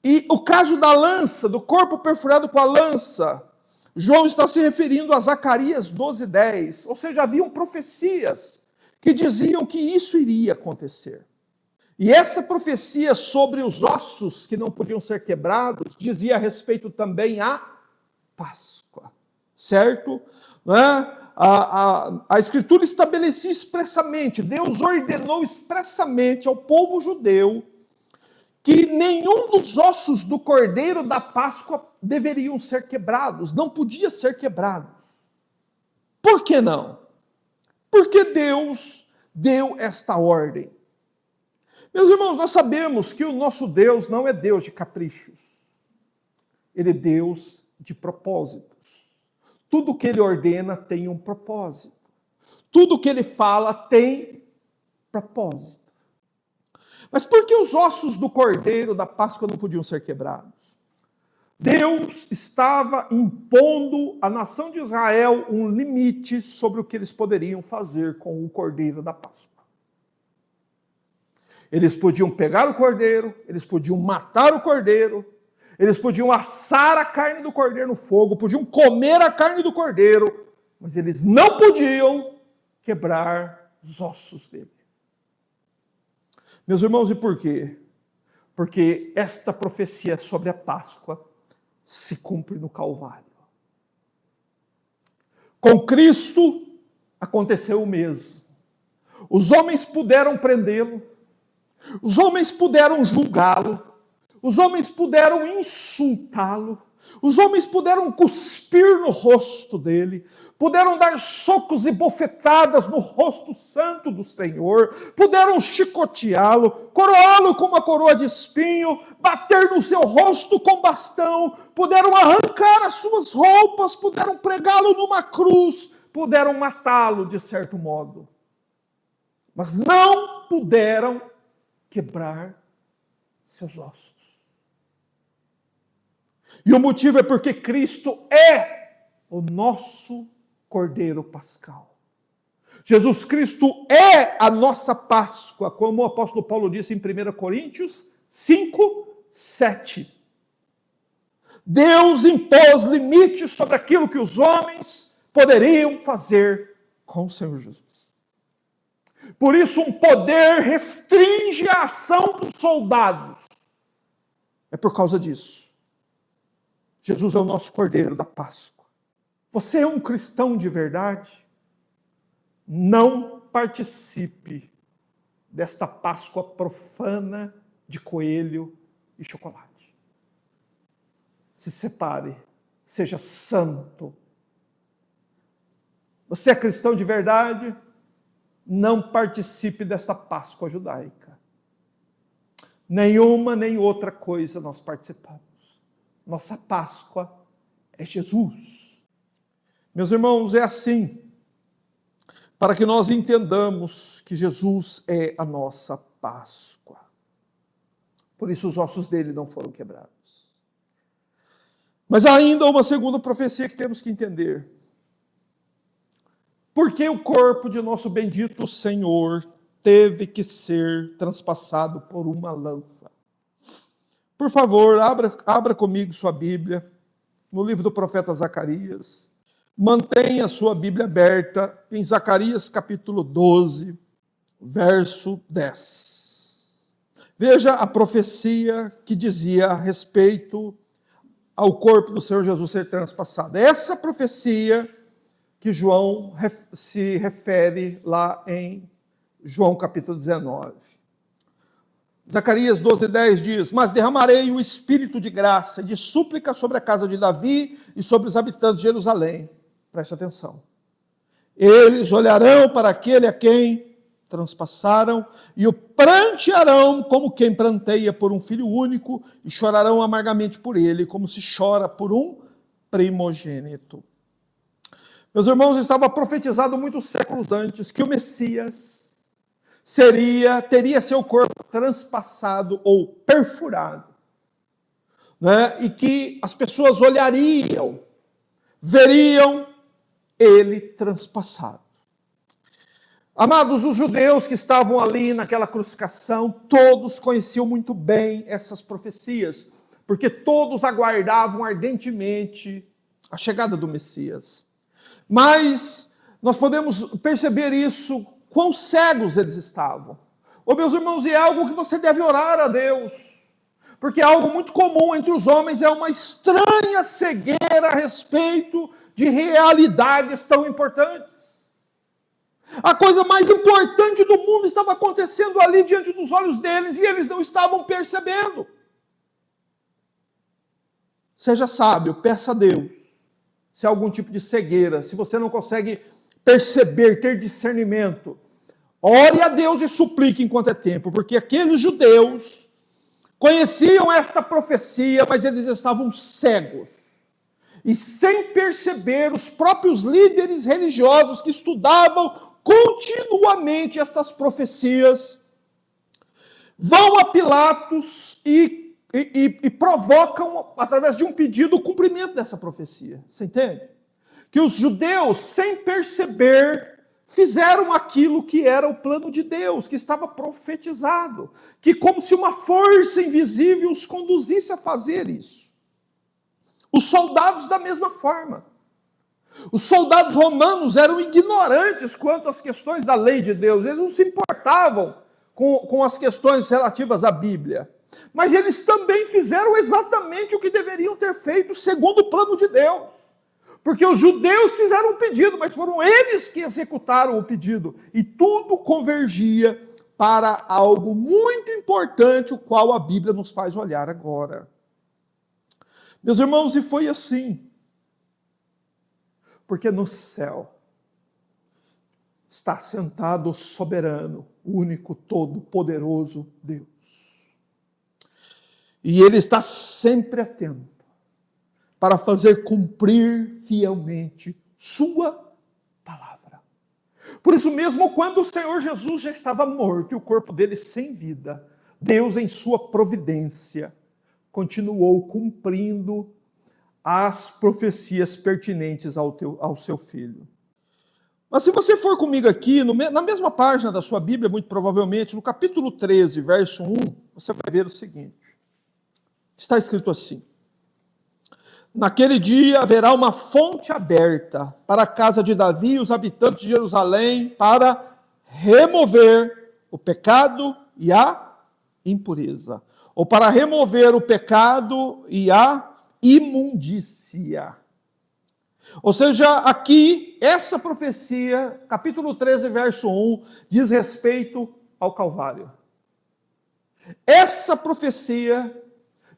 E o caso da lança, do corpo perfurado com a lança, João está se referindo a Zacarias 12, 10. Ou seja, haviam profecias que diziam que isso iria acontecer. E essa profecia sobre os ossos que não podiam ser quebrados dizia a respeito também à Páscoa, certo? Não é? A Escritura estabelecia expressamente, Deus ordenou expressamente ao povo judeu que nenhum dos ossos do cordeiro da Páscoa deveriam ser quebrados, não podia ser quebrados. Por que não? Porque Deus deu esta ordem. Meus irmãos, nós sabemos que o nosso Deus não é Deus de caprichos. Ele é Deus de propósitos. Tudo que Ele ordena tem um propósito. Tudo que Ele fala tem propósito. Mas por que os ossos do cordeiro da Páscoa não podiam ser quebrados? Deus estava impondo à nação de Israel um limite sobre o que eles poderiam fazer com o cordeiro da Páscoa. Eles podiam pegar o cordeiro, eles podiam matar o cordeiro, eles podiam assar a carne do cordeiro no fogo, podiam comer a carne do cordeiro, mas eles não podiam quebrar os ossos dele. Meus irmãos, e por quê? Porque esta profecia sobre a Páscoa se cumpre no Calvário. Com Cristo aconteceu o mesmo. Os homens puderam prendê-lo, os homens puderam julgá-lo, os homens puderam insultá-lo, os homens puderam cuspir no rosto dele, puderam dar socos e bofetadas no rosto santo do Senhor, puderam chicoteá-lo, coroá-lo com uma coroa de espinho, bater no seu rosto com bastão, puderam arrancar as suas roupas, puderam pregá-lo numa cruz, puderam matá-lo de certo modo. Mas não puderam quebrar seus ossos. E o motivo é porque Cristo é o nosso Cordeiro Pascal. Jesus Cristo é a nossa Páscoa, como o apóstolo Paulo disse em 1 Coríntios 5, 7. Deus impôs limites sobre aquilo que os homens poderiam fazer com o Senhor Jesus. Por isso, um poder restringe a ação dos soldados. É por causa disso. Jesus é o nosso Cordeiro da Páscoa. Você é um cristão de verdade? Não participe desta Páscoa profana de coelho e chocolate. Se separe, seja santo. Você é cristão de verdade? Não participe desta Páscoa judaica. Nenhuma nem outra coisa nós participamos. Nossa Páscoa é Jesus. Meus irmãos, é assim, para que nós entendamos que Jesus é a nossa Páscoa. Por isso os ossos dele não foram quebrados. Mas há ainda uma segunda profecia que temos que entender. Por que o corpo de nosso bendito Senhor teve que ser transpassado por uma lança? Por favor, abra comigo sua Bíblia, no livro do profeta Zacarias. Mantenha a sua Bíblia aberta em Zacarias capítulo 12, verso 10. Veja a profecia que dizia a respeito ao corpo do Senhor Jesus ser transpassado. Essa profecia que João se refere lá em João capítulo 19. Zacarias 12:10 diz: mas derramarei o espírito de graça e de súplica sobre a casa de Davi e sobre os habitantes de Jerusalém. Preste atenção. Eles olharão para aquele a quem transpassaram e o prantearão como quem pranteia por um filho único e chorarão amargamente por ele, como se chora por um primogênito. Meus irmãos, estava profetizado muitos séculos antes que o Messias teria seu corpo transpassado ou perfurado, né? E que as pessoas olhariam, veriam ele transpassado. Amados, os judeus que estavam ali naquela crucificação, todos conheciam muito bem essas profecias, porque todos aguardavam ardentemente a chegada do Messias. Mas nós podemos perceber isso, quão cegos eles estavam. Meus irmãos, e é algo que você deve orar a Deus, porque é algo muito comum entre os homens, é uma estranha cegueira a respeito de realidades tão importantes. A coisa mais importante do mundo estava acontecendo ali diante dos olhos deles e eles não estavam percebendo. Seja sábio, peça a Deus, se há algum tipo de cegueira, se você não consegue perceber, ter discernimento, ore a Deus e suplique enquanto é tempo, porque aqueles judeus conheciam esta profecia, mas eles estavam cegos. E sem perceber, os próprios líderes religiosos que estudavam continuamente estas profecias vão a Pilatos e provocam, através de um pedido, o cumprimento dessa profecia. Você entende? Que os judeus, sem perceber, fizeram aquilo que era o plano de Deus, que estava profetizado, que como se uma força invisível os conduzisse a fazer isso. Os soldados da mesma forma. Os soldados romanos eram ignorantes quanto às questões da lei de Deus, eles não se importavam com as questões relativas à Bíblia. Mas eles também fizeram exatamente o que deveriam ter feito segundo o plano de Deus. Porque os judeus fizeram um pedido, mas foram eles que executaram o pedido. E tudo convergia para algo muito importante, o qual a Bíblia nos faz olhar agora. Meus irmãos, e foi assim. Porque no céu está sentado o soberano, o único, todo-poderoso Deus. E ele está sempre atento para fazer cumprir fielmente sua palavra. Por isso mesmo, quando o Senhor Jesus já estava morto e o corpo dele sem vida, Deus, em sua providência, continuou cumprindo as profecias pertinentes ao seu filho. Mas se você for comigo aqui, na mesma página da sua Bíblia, muito provavelmente, no capítulo 13, verso 1, você vai ver o seguinte. Está escrito assim: naquele dia haverá uma fonte aberta para a casa de Davi e os habitantes de Jerusalém para remover o pecado e a impureza. Ou para remover o pecado e a imundícia. Ou seja, aqui, essa profecia, capítulo 13, verso 1, diz respeito ao Calvário. Essa profecia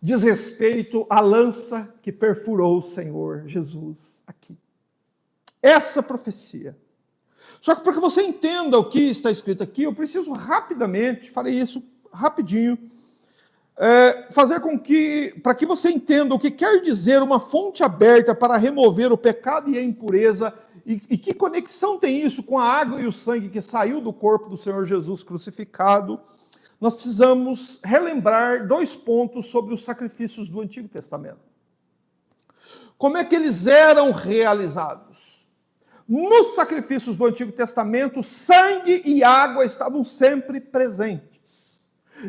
diz respeito à lança que perfurou o Senhor Jesus aqui. Essa profecia. Só que para que você entenda o que está escrito aqui, eu preciso rapidamente, farei isso rapidinho, fazer com que, para que você entenda o que quer dizer uma fonte aberta para remover o pecado e a impureza, e que conexão tem isso com a água e o sangue que saiu do corpo do Senhor Jesus crucificado. Nós precisamos relembrar 2 pontos sobre os sacrifícios do Antigo Testamento. Como é que eles eram realizados? Nos sacrifícios do Antigo Testamento, sangue e água estavam sempre presentes.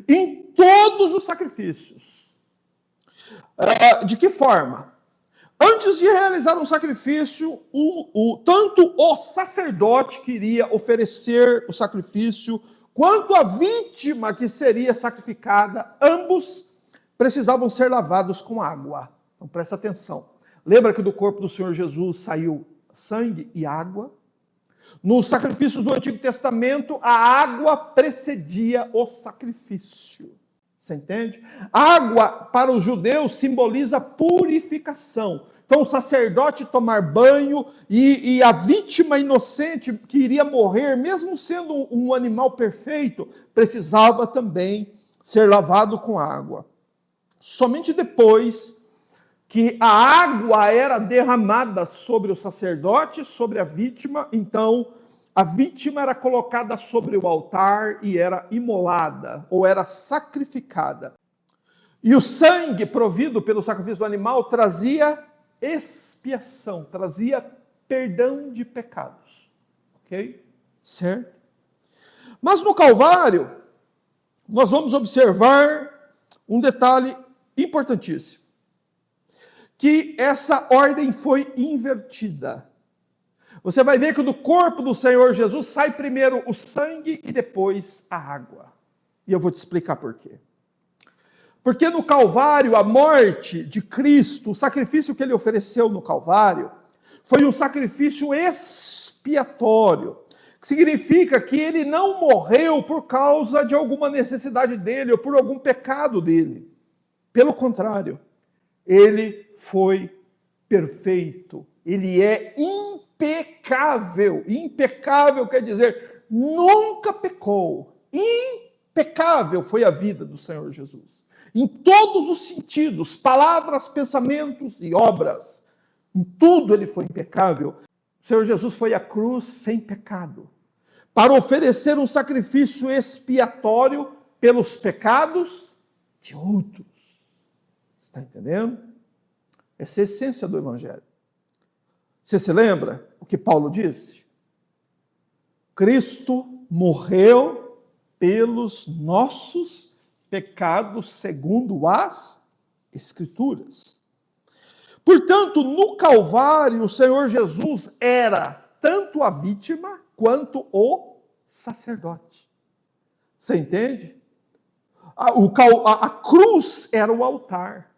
Em todos os sacrifícios. De que forma? Antes de realizar um sacrifício, tanto o sacerdote que iria oferecer o sacrifício, quanto a vítima que seria sacrificada, ambos precisavam ser lavados com água. Então presta atenção. Lembra que do corpo do Senhor Jesus saiu sangue e água? Nos sacrifícios do Antigo Testamento, a água precedia o sacrifício. Você entende? Água para os judeus simboliza purificação. Então o sacerdote tomar banho e a vítima inocente que iria morrer, mesmo sendo um animal perfeito, precisava também ser lavado com água. Somente depois que a água era derramada sobre o sacerdote, sobre a vítima, então a vítima era colocada sobre o altar e era imolada, ou era sacrificada. E o sangue provido pelo sacrifício do animal trazia expiação, trazia perdão de pecados. Ok? Certo? Mas no Calvário, nós vamos observar um detalhe importantíssimo. Que essa ordem foi invertida. Você vai ver que do corpo do Senhor Jesus sai primeiro o sangue e depois a água. E eu vou te explicar por quê. Porque no Calvário, a morte de Cristo, o sacrifício que ele ofereceu no Calvário, foi um sacrifício expiatório. Que significa que ele não morreu por causa de alguma necessidade dele ou por algum pecado dele. Pelo contrário, ele foi perfeito, ele é impecável. Impecável quer dizer, nunca pecou. Impecável foi a vida do Senhor Jesus. Em todos os sentidos, palavras, pensamentos e obras. Em tudo ele foi impecável. O Senhor Jesus foi à cruz sem pecado, para oferecer um sacrifício expiatório pelos pecados de outros. Está entendendo? Essa é a essência do Evangelho. Você se lembra o que Paulo disse? Cristo morreu pelos nossos pecados segundo as Escrituras. Portanto, no Calvário, o Senhor Jesus era tanto a vítima quanto o sacerdote. Você entende? A cruz era o altar.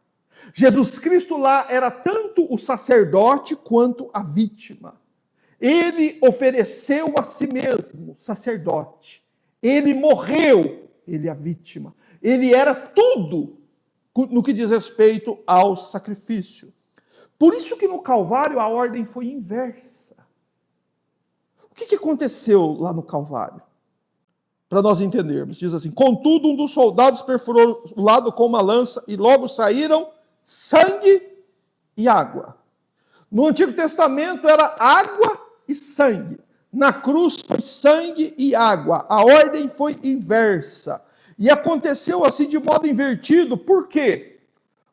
Jesus Cristo lá era tanto o sacerdote quanto a vítima. Ele ofereceu a si mesmo, sacerdote. Ele morreu, ele a vítima. Ele era tudo no que diz respeito ao sacrifício. Por isso que no Calvário a ordem foi inversa. O que aconteceu lá no Calvário? Para nós entendermos, diz assim: contudo, um dos soldados perfurou o lado com uma lança e logo saíram sangue e água. No Antigo Testamento era água e sangue. Na cruz foi sangue e água. A ordem foi inversa. E aconteceu assim de modo invertido. Por quê?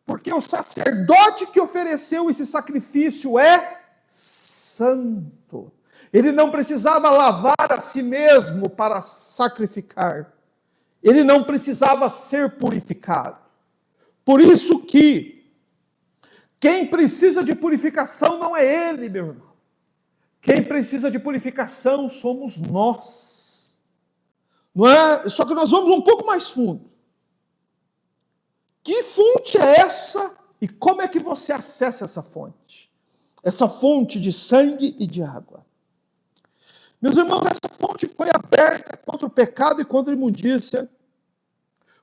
Porque o sacerdote que ofereceu esse sacrifício é santo. Ele não precisava lavar a si mesmo para sacrificar. Ele não precisava ser purificado. Por isso que quem precisa de purificação não é ele, meu irmão. Quem precisa de purificação somos nós. Não é? Só que nós vamos um pouco mais fundo. Que fonte é essa e como é que você acessa essa fonte? Essa fonte de sangue e de água. Meus irmãos, essa fonte foi aberta contra o pecado e contra a imundícia.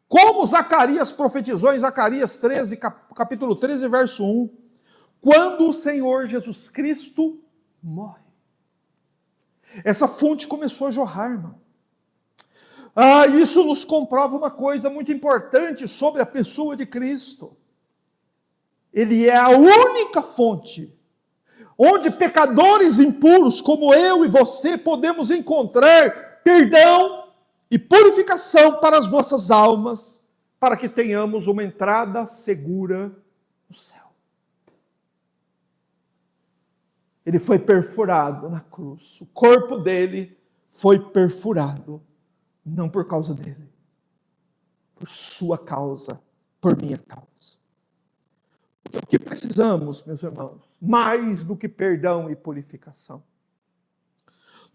Como Zacarias profetizou em Zacarias 13, capítulo 13, verso 1, quando o Senhor Jesus Cristo morre. Essa fonte começou a jorrar, irmão. Isso nos comprova uma coisa muito importante sobre a pessoa de Cristo. Ele é a única fonte onde pecadores impuros como eu e você podemos encontrar perdão e purificação para as nossas almas, para que tenhamos uma entrada segura no céu. Ele foi perfurado na cruz. O corpo dele foi perfurado, não por causa dele, por sua causa, por minha causa. O que precisamos, meus irmãos, mais do que perdão e purificação.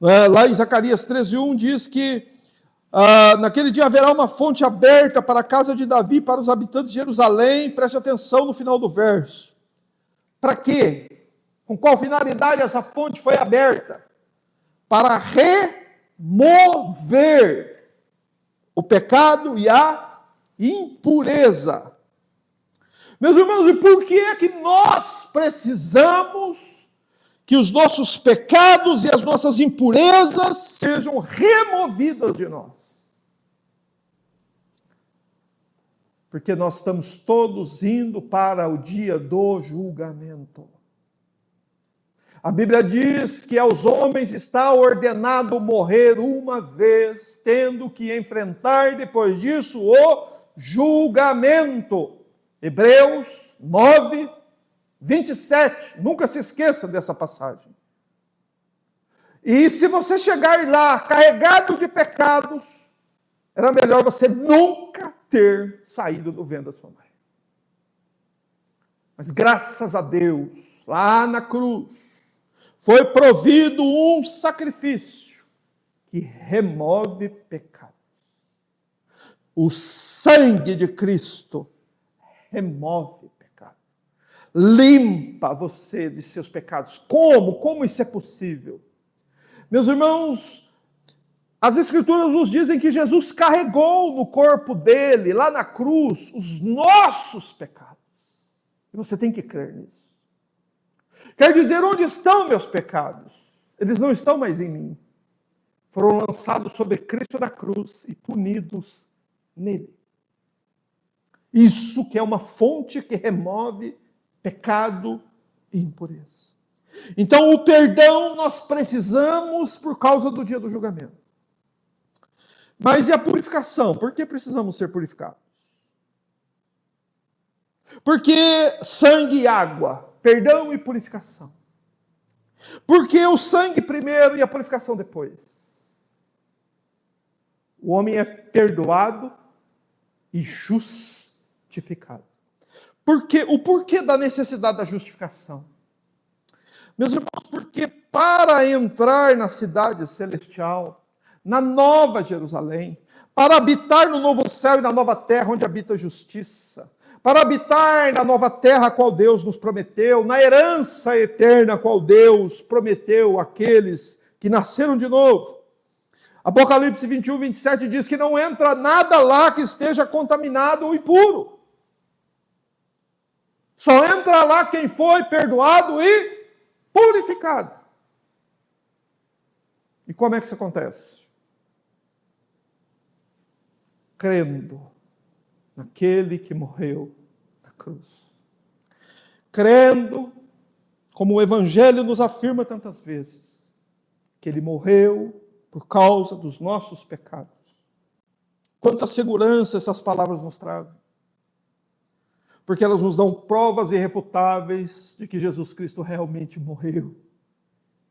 Lá em Zacarias 13:1 diz que Naquele dia haverá uma fonte aberta para a casa de Davi, para os habitantes de Jerusalém. Preste atenção no final do verso. Para quê? Com qual finalidade essa fonte foi aberta? Para remover o pecado e a impureza. Meus irmãos, e por que é que nós precisamos que os nossos pecados e as nossas impurezas sejam removidas de nós? Porque nós estamos todos indo para o dia do julgamento. A Bíblia diz que aos homens está ordenado morrer uma vez, tendo que enfrentar depois disso o julgamento. Hebreus 9, 27. Nunca se esqueça dessa passagem. E se você chegar lá carregado de pecados, era melhor você nunca ter saído do ventre da sua mãe. Mas graças a Deus, lá na cruz, foi provido um sacrifício que remove pecados. O sangue de Cristo remove pecado. Limpa você de seus pecados. Como? Como isso é possível? Meus irmãos, as Escrituras nos dizem que Jesus carregou no corpo dele, lá na cruz, os nossos pecados. E você tem que crer nisso. Quer dizer, onde estão meus pecados? Eles não estão mais em mim. Foram lançados sobre Cristo na cruz e punidos nele. Isso que é uma fonte que remove pecado e impureza. Então, o perdão nós precisamos por causa do dia do julgamento. Mas e a purificação? Por que precisamos ser purificados? Porque sangue e água, perdão e purificação. Porque o sangue primeiro e a purificação depois. O homem é perdoado e justificado. O porquê da necessidade da justificação? Meus irmãos, porque para entrar na cidade celestial, na nova Jerusalém, para habitar no novo céu e na nova terra onde habita a justiça, para habitar na nova terra a qual Deus nos prometeu, na herança eterna a qual Deus prometeu àqueles que nasceram de novo. Apocalipse 21, 27 diz que não entra nada lá que esteja contaminado ou impuro. Só entra lá quem foi perdoado e purificado. E como é que isso acontece? Crendo naquele que morreu na cruz. Crendo, como o Evangelho nos afirma tantas vezes, que ele morreu por causa dos nossos pecados. Quanta segurança essas palavras nos trazem. Porque elas nos dão provas irrefutáveis de que Jesus Cristo realmente morreu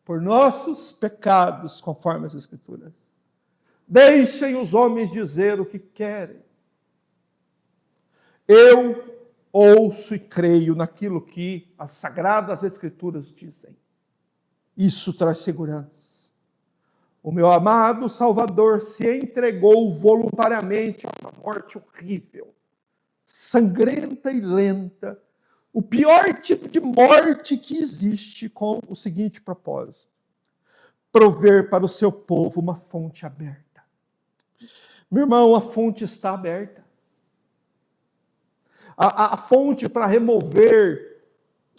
por nossos pecados, conforme as Escrituras. Deixem os homens dizer o que querem. Eu ouço e creio naquilo que as Sagradas Escrituras dizem. Isso traz segurança. O meu amado Salvador se entregou voluntariamente a uma morte horrível, sangrenta e lenta, o pior tipo de morte que existe, com o seguinte propósito: prover para o seu povo uma fonte aberta. Meu irmão, a fonte está aberta. A fonte para remover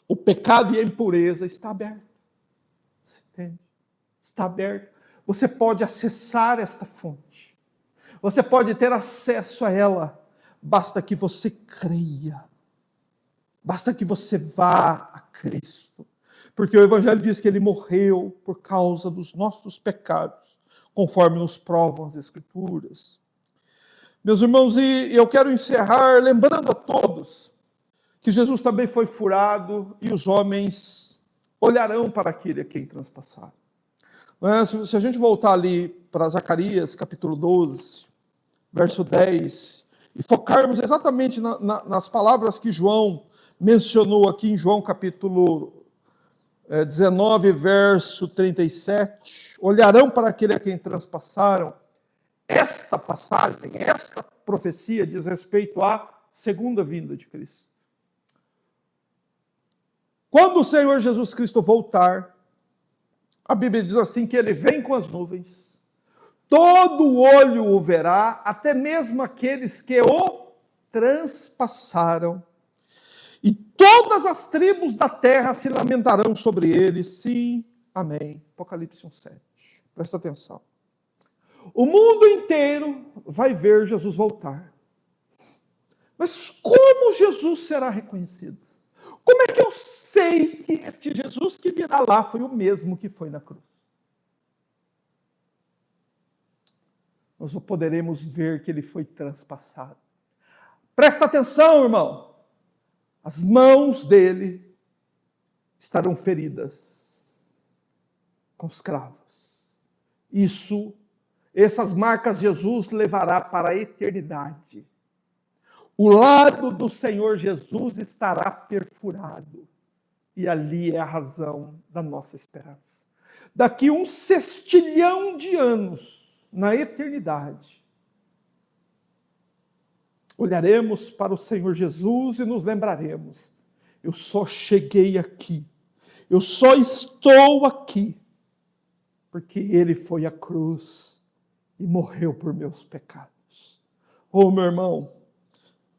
o pecado e a impureza está aberta. Você entende? Está aberta. Você pode acessar esta fonte. Você pode ter acesso a ela. Basta que você creia. Basta que você vá a Cristo. Porque o Evangelho diz que ele morreu por causa dos nossos pecados, conforme nos provam as Escrituras. Meus irmãos, e eu quero encerrar lembrando a todos que Jesus também foi furado e os homens olharão para aquele a quem transpassaram. Se a gente voltar ali para Zacarias, capítulo 12, verso 10, e focarmos exatamente nas palavras que João mencionou aqui em João capítulo 19, verso 37, olharão para aquele a quem transpassaram. esta passagem, esta profecia diz respeito à segunda vinda de Cristo. Quando o Senhor Jesus Cristo voltar, a Bíblia diz assim que ele vem com as nuvens, todo olho o verá, até mesmo aqueles que o transpassaram, e todas as tribos da terra se lamentarão sobre ele. Sim, amém. Apocalipse 1:7. Presta atenção. O mundo inteiro vai ver Jesus voltar. Mas como Jesus será reconhecido? Como é que eu sei que este Jesus que virá lá foi o mesmo que foi na cruz? Nós poderemos ver que ele foi transpassado. Presta atenção, irmão. As mãos dele estarão feridas com os cravos. Essas marcas Jesus levará para a eternidade. O lado do Senhor Jesus estará perfurado. E ali é a razão da nossa esperança. Daqui 1 sextilhão de anos, na eternidade, olharemos para o Senhor Jesus e nos lembraremos: eu só cheguei aqui, eu só estou aqui, porque Ele foi à cruz e morreu por meus pecados. Oh, meu irmão,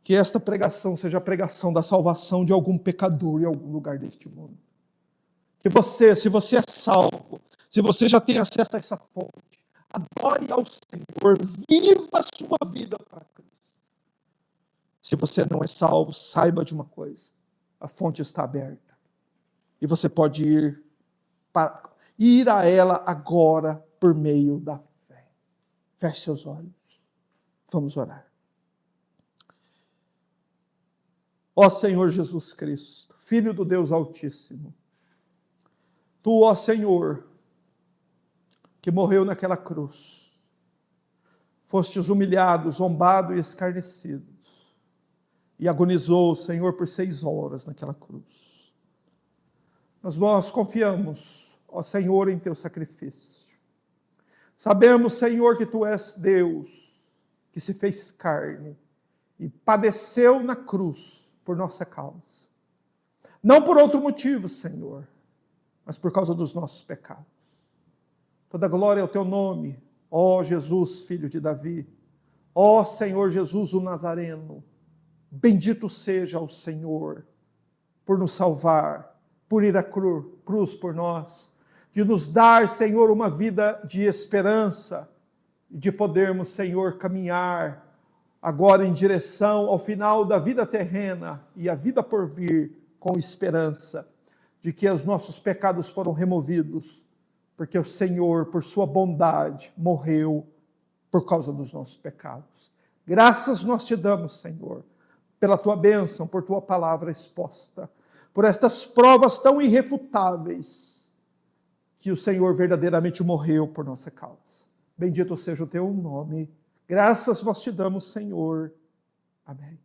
que esta pregação seja a pregação da salvação de algum pecador em algum lugar deste mundo. Que você, se você é salvo, se você já tem acesso a essa fonte, adore ao Senhor, viva a sua vida para Cristo. Se você não é salvo, saiba de uma coisa: a fonte está aberta. E você pode ir a ela agora por meio da fé. Feche seus olhos. Vamos orar. Ó Senhor Jesus Cristo, Filho do Deus Altíssimo, Tu, ó Senhor, que morreu naquela cruz, fostes humilhado, zombado e escarnecido, e agonizou, Senhor, por 6 horas naquela cruz. Mas nós confiamos, ó Senhor, em Teu sacrifício. Sabemos, Senhor, que Tu és Deus, que se fez carne e padeceu na cruz por nossa causa. Não por outro motivo, Senhor, mas por causa dos nossos pecados. Toda glória ao Teu nome, ó Jesus, filho de Davi, ó Senhor Jesus, o Nazareno. Bendito seja o Senhor por nos salvar, por ir à cruz por nós, de nos dar, Senhor, uma vida de esperança, e de podermos, Senhor, caminhar agora em direção ao final da vida terrena e a vida por vir, com esperança de que os nossos pecados foram removidos, porque o Senhor, por sua bondade, morreu por causa dos nossos pecados. Graças nós te damos, Senhor, pela tua bênção, por tua palavra exposta, por estas provas tão irrefutáveis, que o Senhor verdadeiramente morreu por nossa causa. Bendito seja o teu nome. Graças nós te damos, Senhor. Amém.